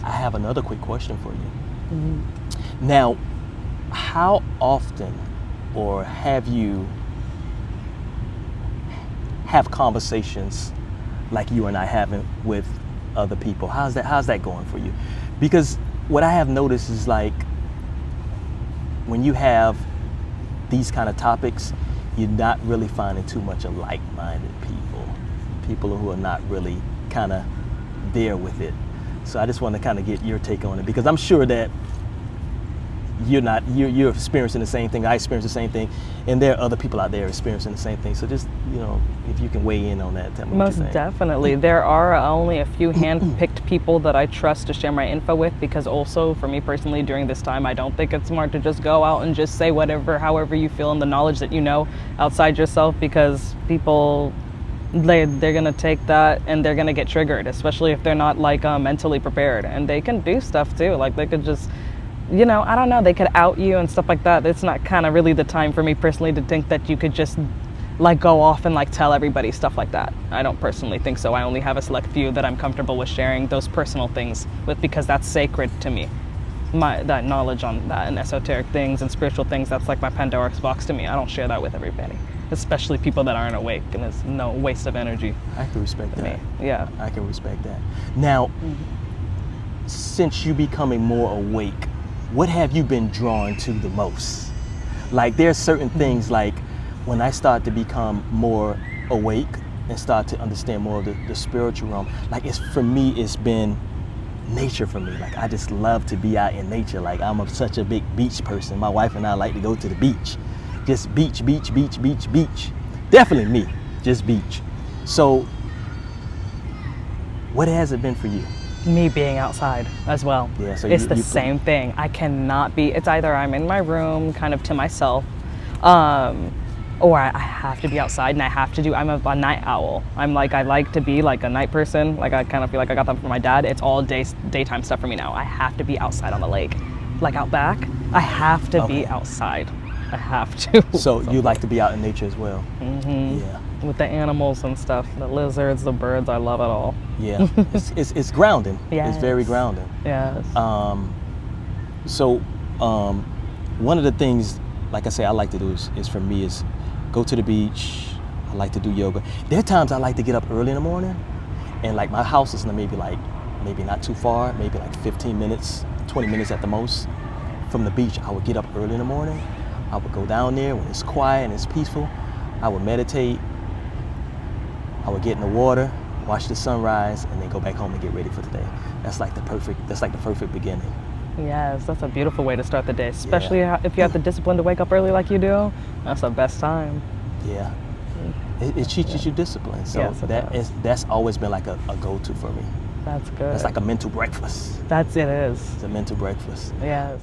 I have another quick question for you. Mm-hmm. Now, how often or have you have conversations like you and I having with other people? How's that going for you? Because what I have noticed is like when you have these kind of topics, you're not really finding too much of like-minded people who are not really kind of there with it. So I just want to kind of get your take on it, because I'm sure that you're experiencing the same thing. I experience the same thing, and there are other people out there experiencing the same thing. So just, if you can weigh in on that, tell me what you think. Most definitely. There are only a few hand-picked people that I trust to share my info with, because also for me personally during this time, I don't think it's smart to just go out and just say whatever, however you feel in the knowledge that you know outside yourself, because people, they're gonna take that and they're gonna get triggered, especially if they're not like mentally prepared, and they can do stuff too. Like they could just, I don't know, they could out you and stuff like that. It's not kind of really the time for me personally to think that you could just like go off and like tell everybody stuff like that. I don't personally think so. I only have a select few that I'm comfortable with sharing those personal things with, because that's sacred to me. That knowledge on that and esoteric things and spiritual things, that's like my Pandora's box to me. I don't share that with everybody, especially people that aren't awake, and it's no waste of energy. I can respect that. Me. Yeah. I can respect that. Now, since you becoming more awake, what have you been drawn to the most? Like there's certain things, like when I start to become more awake and start to understand more of the spiritual realm, like for me, it's been nature for me. Like I just love to be out in nature. Like I'm such a big beach person. My wife and I like to go to the beach. Just beach, beach, beach, beach, beach. Definitely me, just beach. So what has it been for you? Me being outside as well. Yeah, so it's the same thing. I cannot be, it's either I'm in my room kind of to myself, or I have to be outside, and I'm a night owl. I like to be like a night person. Like I kind of feel like I got that from my dad. It's all daytime stuff for me now. I have to be outside on the lake. Like out back, I have to be outside. I have to. So you like to be out in nature as well? Mm-hmm. Yeah. With the animals and stuff, the lizards, the birds, I love it all. Yeah, it's grounding. Yes. It's very grounding. Yes. So one of the things, like I say, I like to do is for me is go to the beach. I like to do yoga. There are times I like to get up early in the morning, and like my house is maybe not too far, maybe like 15 minutes, 20 minutes at the most from the beach. I would get up early in the morning. I would go down there when it's quiet and it's peaceful. I would meditate. I would get in the water, watch the sunrise, and then go back home and get ready for the day. That's like the perfect beginning. Yes, that's a beautiful way to start the day, especially if you have the discipline to wake up early like you do. That's the best time. Yeah, it teaches you discipline. So yes, that's always been like a go-to for me. That's good. That's like a mental breakfast. It is. It's a mental breakfast. Yes.